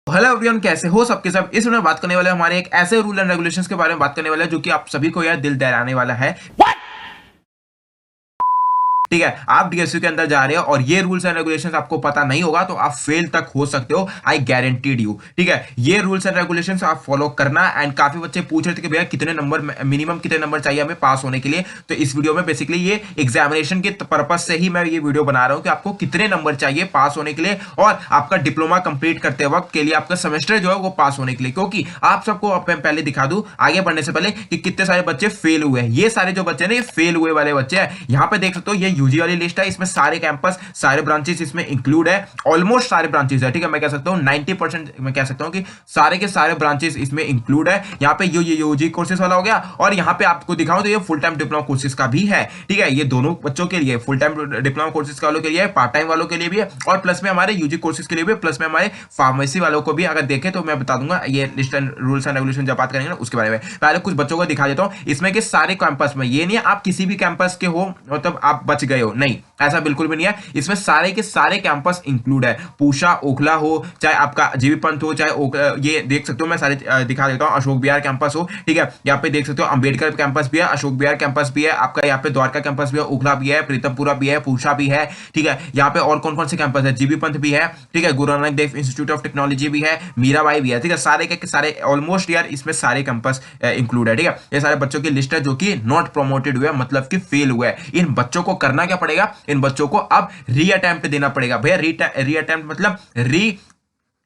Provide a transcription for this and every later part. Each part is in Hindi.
हेलो एवरीवन, कैसे हो सबके सब। इस वीडियो में बात करने वाले हैं हमारे एक ऐसे रूल एंड रेगुलेशंस के बारे में बात करने वाले हैं जो कि आप सभी को यार दिल दहलाने वाला है। ठीक है, आप डीएसयू के अंदर जा रहे हो और ये रूल्स एंड रेगुलेशंस आपको पता नहीं होगा तो आप फेल तक हो सकते हो, आई गारंटीड यू। ठीक है, ये रूल्स एंड रेगुलेशंस आप फॉलो करना। एंड काफी बच्चे पूछ रहे थे कि भैया कितने नंबर, मिनिमम कितने नंबर चाहिए हमें पास होने के लिए। तो इस वीडियो में बेसिकली ये एग्जामिनेशन के पर्पज से ही मैं ये वीडियो बना रहा हूं कि आपको कितने नंबर चाहिए पास होने के लिए और आपका डिप्लोमा कंप्लीट करते वक्त के लिए आपका सेमेस्टर जो है वो पास होने के लिए। क्योंकि आप सबको पहले दिखा दूं आगे बढ़ने से पहले कि कितने सारे बच्चे फेल हुए हैं। ये सारे जो बच्चे ना ये फेल हुए वाले बच्चे हैं। यहां पे देख सकते हो ये यूजी वाली लिस्ट है, इसमें सारे कैंपस सारे ब्रांचेस इसमें इंक्लूड है। ऑलमोस्ट सारे ब्रांचेस है। ठीक है, मैं कह सकता हूं 90% मैं कह सकता हूं कि सारे के सारे ब्रांचेस इसमें इंक्लूड है। यहां पे ये यूजी कोर्सेज वाला हो गया और यहां पे आपको दिखाऊं तो ये फुल टाइम डिप्लोमा कोर्सेज का भी है। ठीक है, ये दोनों बच्चों के लिए फुल टाइम डिप्लोमा कोर्सेज वालों के लिए, पार्ट टाइम वालों के लिए भी है और प्लस में हमारे यूजी कोर्सेज के लिए भी, प्लस में हमारे फार्मेसी वालों को भी अगर देखें तो मैं बता दूंगा ये list and rules and regulation जब बात करेंगे ना उसके बारे में। पहले कुछ बच्चों को दिखा देता हूं इसमें कि सारे कैंपस में, ये नहीं है आप किसी भी कैंपस के हो मतलब आप बच गए हो, नहीं ऐसा बिल्कुल भी नहीं है। इसमें सारे के सारे कैंपस इंक्लूड है। पूषा ओखला हो, चाहे आपका जीबी पंत हो, चाहे ये देख सकते हो मैं सारे दिखा देता हूं, अशोक बिहार कैंपस हो। ठीक है, यहाँ पे देख सकते हो अंबेडकर कैंपस भी है, अशोक बिहार कैंपस भी है, आपका यहाँ पे द्वारका कैंपस भी है, ओखला भी है, प्रीतमपुरा भी है, पूषा भी है। ठीक है, यहाँ पे और कौन कौन से कैंपस है, जीबी पंत भी है। ठीक है, Guru Nanak Dev institute of technology भी है, मीराबाई भी है। ठीक है, सारे के सारे ऑलमोस्ट यार इसमें सारे कैंपस इंक्लूड है। ठीक है, ये सारे बच्चों की लिस्ट है जो कि नॉट प्रोमोटेड हुए, मतलब कि फेल हुए। इन बच्चों को करना क्या पड़ेगा, इन बच्चों को अब री अटेम्प्ट देना पड़ेगा। भैया री अटेम्प्ट मतलब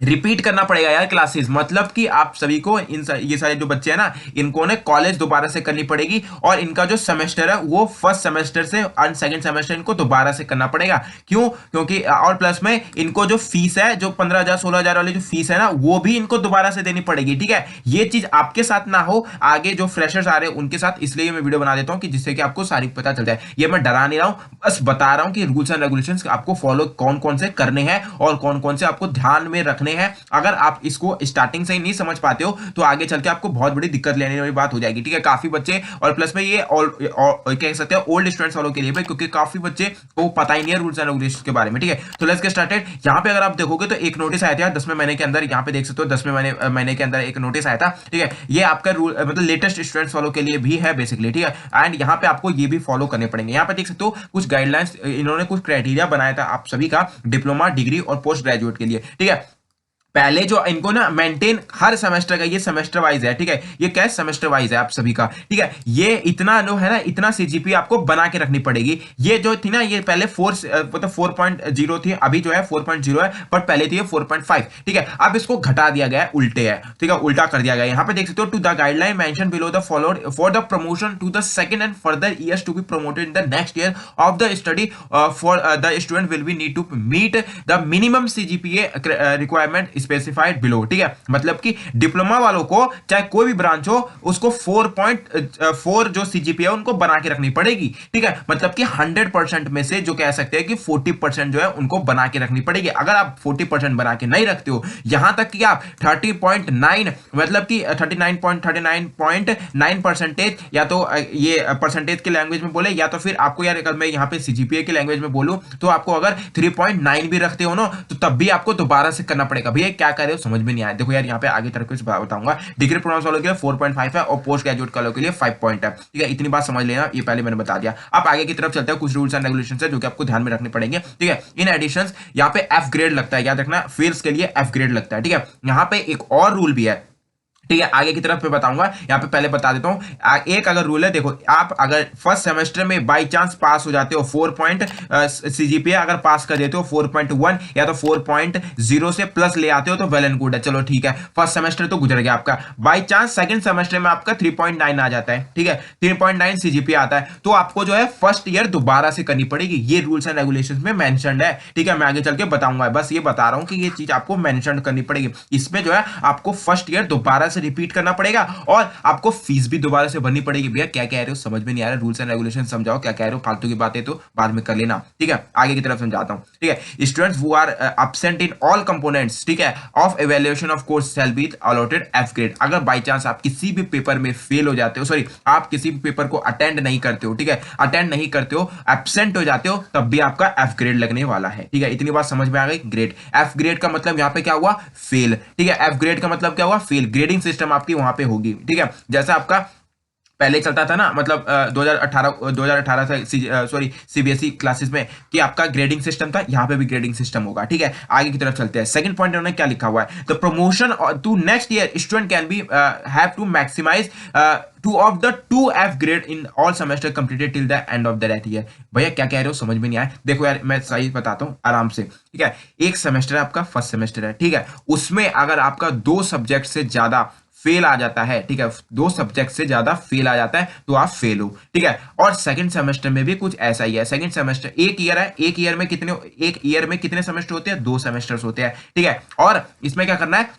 रिपीट करना पड़ेगा यार क्लासेस। मतलब कि आप सभी को ये सारे जो बच्चे हैं ना इनको ने कॉलेज दोबारा से करनी पड़ेगी और इनका जो सेमेस्टर है वो फर्स्ट सेमेस्टर से और सेकंड सेमेस्टर इनको दोबारा से करना पड़ेगा। क्यों? क्योंकि और प्लस में इनको जो फीस है, जो 15,000 16,000 वाली जो फीस है ना वो भी इनको दोबारा से देनी पड़ेगी। ठीक है, ये चीज आपके साथ ना हो, आगे जो फ्रेशर्स आ रहे हैं उनके साथ, इसलिए मैं वीडियो बना देता हूं कि जिससे कि आपको सारी पता चल जाए। ये मैं डरा नहीं रहा हूं, बस बता रहा हूं कि रूल्स एंड रेगुलेशंस आपको फॉलो कौन कौन से करने हैं और कौन कौन से आपको ध्यान में रखने हैं। अगर आप इसको स्टार्टिंग से ही नहीं समझ पाते हो तो आगे चल के आपको बहुत बड़ी दिक्कत लेने वाली बात हो जाएगी। ठीक है, काफी बच्चे और प्लस में ये कह सकते हैं ओल्ड स्टूडेंट्स वालों के लिए भी, क्योंकि काफी बच्चे को पता ही नहीं है रूल्स एंड रेगुलेशंस के बारे में। ठीक है, तो लेट्स गेट स्टार्टेड। यहां पे अगर आप देखोगे तो एक नोटिस आया था 10वें महीने के अंदर, यहां पे देख सकते हो 10वें महीने के अंदर एक नोटिस आया था। ठीक है, ये आपका रूल मतलब लेटेस्ट स्टूडेंट्स वालों के लिए भी है बेसिकली। ठीक है, एंड यहां पे आपको ये भी फॉलो करने पड़ेंगे। यहां पे देख सकते हो कुछ गाइडलाइंस, इन्होंने कुछ क्राइटेरिया बनाया था आप सभी का डिप्लोमा, डिग्री और पोस्ट ग्रेजुएट के लिए। ठीक है, पहले जो इनको ना मेंटेन हर सेमेस्टर का, ये सेमेस्टर वाइज है। ठीक है, ये क्या सेमेस्टर वाइज है आप सभी का। ठीक है, ये इतना जो है ना इतना सीजीपी आपको बना के रखनी पड़ेगी। ये जो थी ना ये पहले 4.0 थी, अभी जो है 4.0 है, बट पहले थी 4.5। ठीक है, अब इसको घटा दिया गया है, उल्टे है। ठीक है, उल्टा कर दिया गया है। यहां पे देख सकते हो to the guideline mention below the followed for the promotion to the second and further years to be promoted in the next year of the study for the student will be need to meet the minimum CGPA requirement specified below. ठीक है, मतलब कि डिप्लोमा वालों को चाहे कोई भी ब्रांच हो उसको 4.4 जो सीजीपीए उनको बना के रखनी पड़ेगी। ठीक है, मतलब कि 100% में से जो कह सकते हैं कि 40% जो है उनको बना के रखनी पड़ेगी। अगर आप 40% बना के नहीं रखते हो, यहां तक कि आप 30.9 मतलब कि 39.9% या तो ये परसेंटेज के लैंग्वेज में बोले, या तो फिर आपको यार अगर मैं यहां पे सीजीपीए की लैंग्वेज में बोलूं तो आपको अगर 3.9 भी रखते हो ना तो तब भी आपको दोबारा से करना पड़ेगा। भैया क्या कर रहे हो समझ में नहीं आया। देखो यार यहाँ पे आगे तरह कुछ बताऊंगा। डिग्री प्रोग्राम्स वालों के लिए 4.5 है और पोस्ट ग्रेजुएट वालों के लिए 5 पॉइंट है। ठीक है, इतनी बात समझ लेना, ये पहले मैंने बता दिया। अब आगे की तरफ चलते हैं, कुछ रूल्स एंड रेगुलेशंस है जो कि आपको ध्यान में रखने पड़ेंगे। ठीक है, इन एडिशंस यहाँ पे एफ ग्रेड लगता है, याद रखना फेल्स के लिए एफ ग्रेड लगता है। ठीक है, यहाँ पे एक और रूल भी है। ठीक है, आगे की तरफ पे बताऊंगा, यहाँ पे पहले बता देता हूं। एक अगर रूल है, देखो आप अगर फर्स्ट सेमेस्टर में बाय चांस पास हो जाते हो 4 पॉइंट सीजीपीए अगर पास कर देते हो 4.1 या तो 4.0 से प्लस ले आते हो तो वेल एंड गुड है, चलो ठीक है, फर्स्ट सेमेस्टर तो गुजर गया आपका। बाय चांस सेकंड सेमेस्टर में आपका 3.9 आ जाता है। ठीक है, 3.9 सीजीपीए आता है तो आपको जो है फर्स्ट ईयर दोबारा से करनी पड़ेगी। ये रूल्स एंड रेगुलेशंस में मेंशन्ड है। ठीक है, मैं आगे चल के बताऊंगा, बस ये बता रहा हूं कि ये चीज आपको मेंशन करनी पड़ेगी। इसमें जो है आपको फर्स्ट ईयर दोबारा से रिपीट करना पड़ेगा और आपको फीस भी दोबारा से भरनी पड़ेगी। भैया क्या कह रहे हो, समझ में नहीं आ रहा, रूल्स एंड रेगुलेशन समझाओ, क्या कह रहे हो, फालतू की बातें तो बाद में कर लेना, ठीक है। आगे की तरफ समझाता हूं, ठीक है। Students who are absent in all components, ठीक है, of evaluation of course shall be allotted F grade. अगर बाई चांस आप किसी भी पेपर में फेल हो जाते हो, सॉरी आप किसी भी पेपर को अटेंड नहीं करते हो, ठीक है, अटेंड नहीं करते हो, एब्सेंट हो जाते हो, तब भी आपका एफ ग्रेड लगने वाला है, ठीक है। इतनी बात समझ में आ गई। ग्रेड, एफ ग्रेड का मतलब यहां पे क्या हुआ, फेल, ठीक है। एफ ग्रेड का मतलब क्या हुआ, फेल। ग्रेडिंग सिस्टम आपकी वहां पे होगी, ठीक है, जैसा आपका पहले चलता था ना, मतलब 2018 से सॉरी सीबीएसई क्लासेस में कि आपका ग्रेडिंग सिस्टम था, यहां पे भी ग्रेडिंग सिस्टम होगा, ठीक है। आगे की तरफ चलते हैं। सेकंड पॉइंट उन्होंने क्या लिखा हुआ है, the promotion to next year student can be have to maximize two of the 2F grade in all semester completed till the end of the that year. भैया क्या कह रहे हो, समझ में नहीं आया। देखो यार मैं सही बताता हूं आराम से, ठीक है। एक सेमेस्टर आपका फर्स्ट सेमेस्टर है, ठीक है, उसमें अगर आपका 2 सब्जेक्ट से ज्यादा फेल आ जाता है, ठीक है, 2 सब्जेक्ट से ज्यादा फेल आ जाता है तो आप फेल हो, ठीक है। और सेकंड सेमेस्टर में भी कुछ ऐसा ही है। सेकंड सेमेस्टर एक ईयर है, एक ईयर में कितने सेमेस्टर होते हैं, 2 सेमेस्टर्स होते हैं, ठीक है। और इसमें क्या करना है,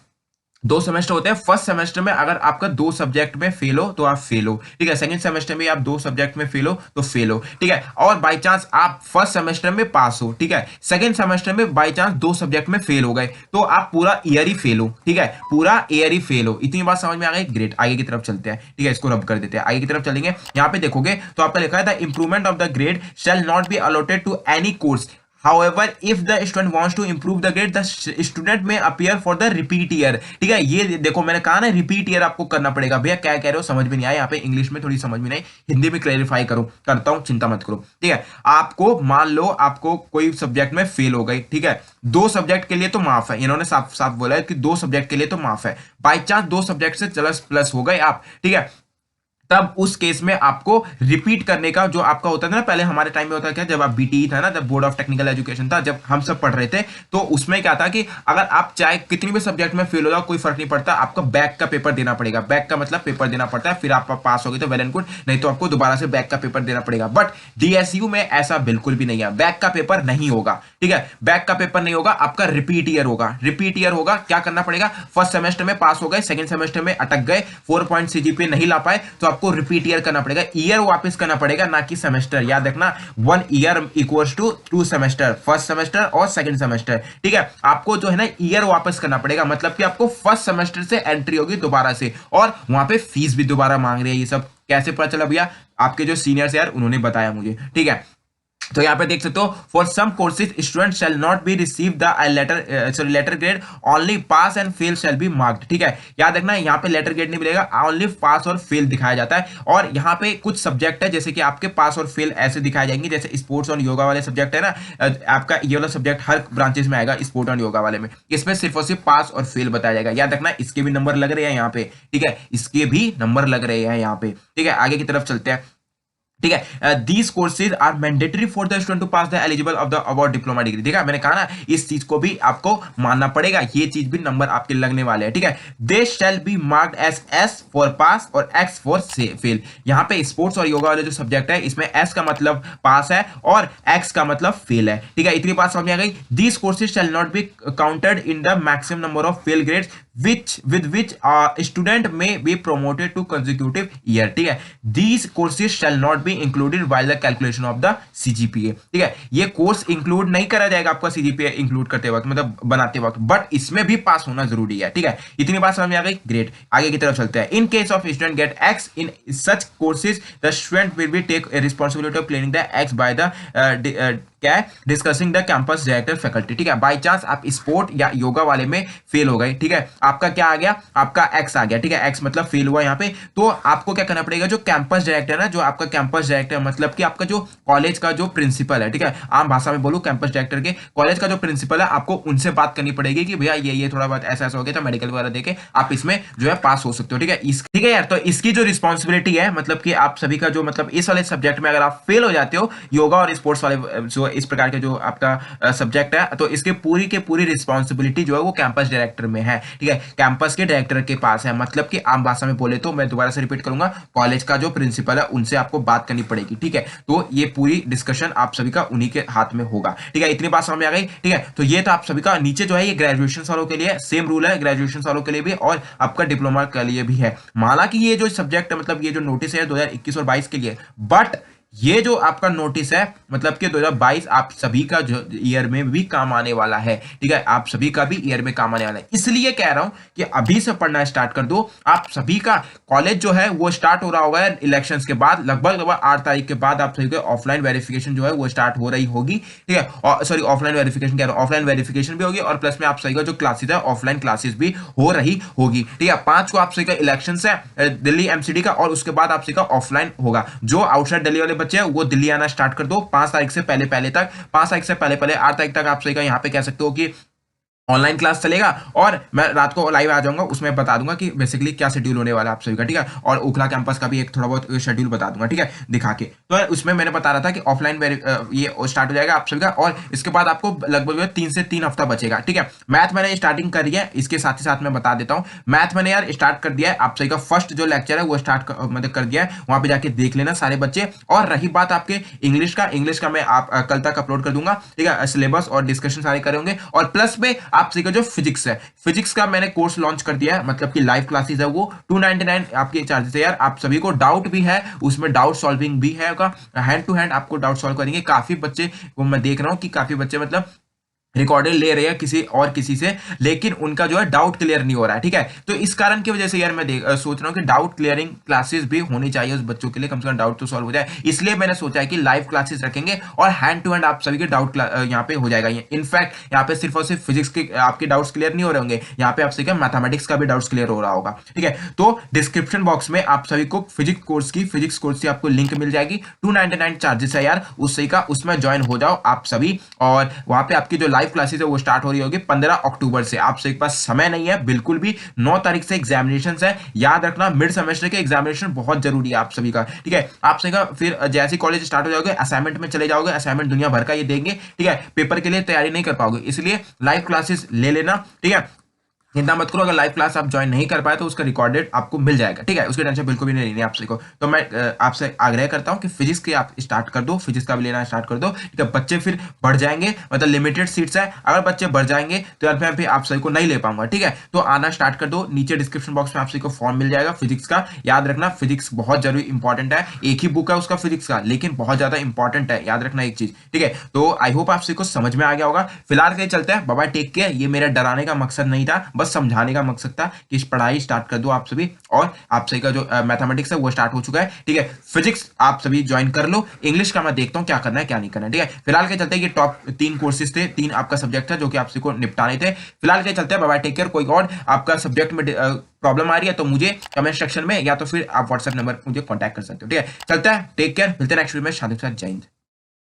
2 सेमेस्टर होते हैं। फर्स्ट सेमेस्टर में अगर आपका 2 सब्जेक्ट में फेल हो तो आप फेल हो, ठीक है। सेकंड सेमेस्टर में आप 2 सब्जेक्ट में फेल हो तो फेल हो, ठीक है। और बाय चांस आप फर्स्ट सेमेस्टर में पास हो, ठीक है, सेकंड सेमेस्टर में बाय चांस 2 सब्जेक्ट में फेल हो गए तो आप पूरा ईयर ही फेल हो, ठीक है, पूरा ईयर ही फेल हो। इतनी बात समझ में आ गई। ग्रेट, आगे की तरफ चलते हैं, ठीक है, इसको रब कर देते हैं, आगे की तरफ चलेंगे। यहां पे देखोगे तो आपका लिखा है the improvement of the grade shall not be allotted to any course. However, if the student wants to improve the grade, the student may appear for the repeat year, ठीक है। ये देखो मैंने कहा ना रिपीट ईयर आपको करना पड़ेगा। भैया क्या कह रहे हो, समझ में नहीं आया, यहाँ पे इंग्लिश में थोड़ी समझ में नहीं, हिंदी में क्लैरिफाई करता हूँ, चिंता मत करो, ठीक है। आपको मान लो आपको कोई सब्जेक्ट में फेल हो गई, ठीक है, 2 सब्जेक्ट के लिए तो माफ है, इन्होंने साफ साफ बोला है कि 2 सब्जेक्ट के लिए तो माफ है। बाई चांस 2 सब्जेक्ट से प्लस हो गए आप, ठीक है, तब उस केस में आपको रिपीट करने का जो आपका होता था ना, पहले हमारे टाइम में होता क्या, जब आप बीटीई था ना, जब बोर्ड ऑफ टेक्निकल एजुकेशन था, जब हम सब पढ़ रहे थे, तो उसमें क्या था कि अगर आप चाहे कितनी भी सब्जेक्ट में फेल हो जाओ कोई फर्क नहीं पड़ता, आपको बैक का पेपर देना पड़ेगा। बैक का मतलब पेपर देना पड़ता है, फिर आप पास हो गए तो वेल एंड गुड, नहीं तो आपको दोबारा से बैक का पेपर देना पड़ेगा। बट डीएसयू में ऐसा बिल्कुल भी नहीं है, बैक का पेपर नहीं होगा, ठीक है, बैक का पेपर नहीं होगा, आपका रिपीट ईयर होगा। रिपीट ईयर होगा, क्या करना पड़ेगा, फर्स्ट सेमेस्टर में पास हो गए, सेकंड सेमेस्टर में अटक गए, 4 पॉइंट सीजीपीए नहीं ला पाए, तो आपको रिपीट ईयर करना पड़ेगा, ईयर वापस करना पड़ेगा, ना कि सेमेस्टर। याद रखना 1 year equals to 2 semester, first semester और सेकंड सेमेस्टर, ठीक है। आपको जो है ना ईयर वापस करना पड़ेगा, मतलब कि आपको फर्स्ट सेमेस्टर से एंट्री होगी दोबारा से, और वहां पे फीस भी दोबारा मांग रही है। ये सब कैसे पता चला भैया, आपके जो सीनियर्स यार उन्होंने बताया मुझे, ठीक है। तो यहां पे देख सकते हो, for some courses student shall not be receive the letter grade, only pass and fail shall be marked, ठीक है। याद रखना यहां पे लेटर ग्रेड नहीं मिलेगा, ओनली पास और फेल दिखाया जाता है। और यहां पे कुछ सब्जेक्ट है जैसे कि आपके पास और फेल ऐसे दिखाए जाएंगे, जैसे स्पोर्ट्स और योगा वाले सब्जेक्ट है ना, आपका ये वाला सब्जेक्ट हर ब्रांचेस में आएगा, स्पोर्ट और योगा वाले में, इसमें सिर्फ और सिर्फ पास और फेल बताया जाएगा। याद रखना इसके भी नंबर लग रहे हैं यहाँ पे, ठीक है, इसके भी नंबर लग रहे हैं यहाँ पे, ठीक है। आगे की तरफ चलते हैं, ठीक है। These courses are mandatory for the student to pass the eligible of the about diploma degree, ठीक है, मैंने कहा ना इस चीज को भी आपको मानना पड़ेगा, ये चीज भी नंबर आपके लगने वाले हैं, ठीक है। They shall be marked as S for pass और एक्स फॉर फेल। यहाँ पे स्पोर्ट्स और योगा वाले जो सब्जेक्ट है, इसमें एस का मतलब पास है और एक्स का मतलब फेल है, ठीक है। इतनी बात समझ में आ गई। These courses shell not be counted in the maximum number of fail grades with which student may be promoted to consecutive year, ठीक है। These courses shall not be included while the calculation of the CGPA, ठीक है। ये कोर्स इंक्लूड नहीं करा जाएगा आपका CGPA इंक्लूड करते वक्त, मतलब बनाते वक्त, बट इसमें भी पास होना जरूरी है, ठीक है। इतनी बात समझ में आ गई। ग्रेट, आगे की तरफ चलते हैं। In case of student get X in such courses the student will be take responsibility of clearing the X by the क्या है, discussing the campus director faculty, ठीक है। बाय चांस आप स्पोर्ट या योगा वाले में फेल हो गए, ठीक है, आपका क्या आ गया, आपका एक्स आ गया, ठीक है, एक्स मतलब फेल हुआ यहाँ पे, तो आपको क्या करना पड़ेगा, जो कैंपस डायरेक्टर है, जो आपका कैंपस डायरेक्टर मतलब कि आपका जो कॉलेज का जो प्रिंसिपल है, ठीक है, आम भाषा में बोलूं कैंपस डायरेक्टर के, कॉलेज का जो प्रिंसिपल है, आपको उनसे बात करनी पड़ेगी कि भैया ये थोड़ा बहुत ऐसा ऐसा हो गया, तो मेडिकल वगैरह देके आप इसमें जो है पास हो सकते हो, ठीक है। ठीक है यार, तो इसकी जो रिस्पॉन्सिबिलिटी है, मतलब कि आप सभी का जो मतलब इस वाले सब्जेक्ट में अगर आप फेल हो जाते हो, योगा और स्पोर्ट्स वाले जो जो इस प्रकार के जो आपका सब्जेक्ट है, तो इसके पूरी के पूरी रिस्पॉन्सिबिलिटी जो है वो कैंपस डायरेक्टर में है, ठीक है, कैंपस के डायरेक्टर के पास है। मतलब कि आम भाषा में बोले तो, मैं दोबारा से रिपीट करूंगा, कॉलेज का जो प्रिंसिपल है उनसे आपको बात करनी पड़ेगी, ठीक है। तो ये पूरी डिस्कशन आप सभी का उन्हीं के हाथ में होगा, ठीक है। इतनी बात समझ में आ गई, ठीक है। तो ये तो आप सभी का नीचे जो है ये ग्रेजुएशन वालों के लिए सेम रूल है, ग्रेजुएशन वालों के लिए भी और आपका डिप्लोमा के लिए भी है। हालांकि ये जो सब्जेक्ट है, मतलब ये जो नोटिस है 2021 और 22 के लिए, बट ये जो आपका नोटिस है मतलब कि 2022 आप सभी का जो ईयर में भी काम आने वाला है, ठीक है, आप सभी का भी ईयर में काम आने वाला है। इसलिए कह रहा हूं कि अभी से पढ़ना स्टार्ट कर दो। आप सभी का कॉलेज जो है वो स्टार्ट हो रहा होगा इलेक्शंस के बाद, लगभग 8 तारीख के बाद आप सभी को ऑफलाइन वेरिफिकेशन जो है वो स्टार्ट हो रही होगी, ठीक है। और सॉरी, ऑफलाइन वेरिफिकेशन कह रहा हूं, ऑफलाइन वेरिफिकेशन भी होगी और प्लस में आप सभी का जो क्लासेस है ऑफलाइन क्लासेस भी हो रही होगी, ठीक है। 5 को आप सभी का इलेक्शन है दिल्ली एमसीडी का, और उसके बाद आप सभी का ऑफलाइन होगा। जो आउटसाइड दिल्ली वाले बच्चे हैं वो दिल्ली आना स्टार्ट कर दो 5 तारीख से पहले पहले तक, 5 तारीख से पहले पहले 8 तारीख तक आप सही का यहां पे कह सकते हो कि ऑनलाइन क्लास चलेगा, और मैं रात को लाइव आ जाऊंगा, उसमें बता दूंगा कि बेसिकली क्या शेड्यूल होने वाला है आप सभी का, ठीक है। और ओखला कैंपस का भी एक थोड़ा बहुत शेड्यूल बता दूंगा, ठीक है, दिखा के। तो उसमें मैंने बता रहा था कि ऑफलाइन ये स्टार्ट हो जाएगा आप सभी का, और इसके बाद आपको लगभग 3 से 3 हफ्ता बचेगा, ठीक है। मैथ मैंने स्टार्टिंग करी है, इसके साथ ही साथ मैं बता देता हूँ, मैथ मैंने यार स्टार्ट कर दिया है आप सभी का। फर्स्ट जो लेक्चर है वो स्टार्ट मतलब कर दिया है, वहां पे जाके देख लेना सारे बच्चे। और रही बात आपके इंग्लिश का मैं आप कल तक अपलोड कर दूंगा, ठीक है, सिलेबस और डिस्कशन सारे करेंगे। और प्लस में आप सभी का जो फिजिक्स का मैंने कोर्स लॉन्च कर दिया है, मतलब कि लाइव क्लासेस है वो 299 आपके चार्जेस है यार। आप सभी को डाउट भी है उसमें, डाउट सॉल्विंग भी है, हैंड टू हैंड आपको डाउट सॉल्व करेंगे। काफी बच्चे को मैं देख रहा हूं कि काफी बच्चे मतलब रिकॉर्डिंग ले रहे हैं किसी से, लेकिन उनका जो है डाउट क्लियर नहीं हो रहा है, ठीक है। तो इस कारण की वजह से यार मैं सोच रहा हूं कि डाउट क्लियरिंग क्लासेस भी होनी चाहिए उस बच्चों के लिए, कम से कम डाउट तो सॉल्व हो जाए। इसलिए मैंने सोचा है कि लाइव क्लासेस रखेंगे और हैंड टू हैंड आप सभी के डाउट यहाँ पे हो जाएगा। इनफैक्ट यहाँ पे सिर्फ और सिर्फ फिजिक्स के आपके डाउट्स क्लियर नहीं हो रहे होंगे, यहाँ पे आप सभी का मैथमेटिक्स का भी डाउट्स क्लियर हो रहा होगा, ठीक है। तो डिस्क्रिप्शन बॉक्स में आप सभी को फिजिक्स कोर्स की आपको लिंक मिल जाएगी, 299 चार्जेस है यार उसमें ज्वाइन हो जाओ आप सभी। और वहां पे आपकी जो लाइव क्लासेस है वो स्टार्ट हो रही होगी 15 अक्टूबर से। आप सभी के पास समय नहीं है बिल्कुल भी, 9 तारीख से एग्जामिनेशन है, याद रखना मिड सेमेस्टर के एग्जामिनेशन बहुत जरूरी है आप सभी का, ठीक है। आप सभी का फिर जैसे कॉलेज स्टार्ट हो जाओगे असाइनमेंट में चले जाओगे, असाइनमेंट दुनिया भर का ये देंगे, ठीक है, पेपर के लिए तैयारी नहीं कर पाओगे, इसलिए लाइव क्लासेस ले लेना, ठीक है। चिंता मत करो, अगर लाइव क्लास आप ज्वाइन नहीं कर पाए तो उसका रिकॉर्डेड आपको मिल जाएगा, ठीक है, उसकी टेंशन बिल्कुल भी नहीं लेनी आपसे को। तो मैं आपसे आग्रह करता हूं कि फिजिक्स के आप स्टार्ट कर दो, फिजिक्स का भी लेना स्टार्ट कर दो, ठीक है। बच्चे फिर बढ़ जाएंगे, मतलब लिमिटेड सीट्स है, अगर बच्चे बढ़ जाएंगे तो यार मैं आप सभी को नहीं ले पाऊंगा, ठीक है। तो आना स्टार्ट कर दो, नीचे डिस्क्रिप्शन बॉक्स में आप सभी को फॉर्म मिल जाएगा फिजिक्स का। याद रखना फिजिक्स बहुत जरूरी इंपॉर्टेंट है, एक ही बुक है उसका फिजिक्स का, लेकिन बहुत ज्यादा इंपॉर्टेंट है, याद रखना एक चीज, ठीक है। तो आई होप आप सभी को समझ में आ गया होगा। फिलहाल के चलते हैं, बाय बाय, टेक केयर। ये मेरा डराने का मकसद नहीं था, बस समझाने का सकता कि इस पढ़ाई स्टार्ट कर दो आप सभी। और आप सभी का जो मैथमेटिक्स है वो स्टार्ट हो चुका है, ठीक है। फिजिक्स आप सभी ज्वाइन कर लो, इंग्लिश का मैं देखता हूं क्या करना है क्या नहीं करना है, ठीक है। फिलहाल के चलते ये टॉप 3 कोर्सेज थे, 3 आपका सब्जेक्ट है जो कि आप सभी को निपटाने थे। फिलहाल के चलते बाय बाय, टेक केयर। कोई और आपका सब्जेक्ट में प्रॉब्लम आ रही है तो मुझे कमेंट सेक्शन में या तो फिर आप व्हाट्सएप नंबर मुझे कॉन्टैक्ट कर सकते हो, ठीक है। चलता है, टेक केयर, मिलते हैं नेक्स्ट वीडियो में। शादी के साथ, जय हिंद।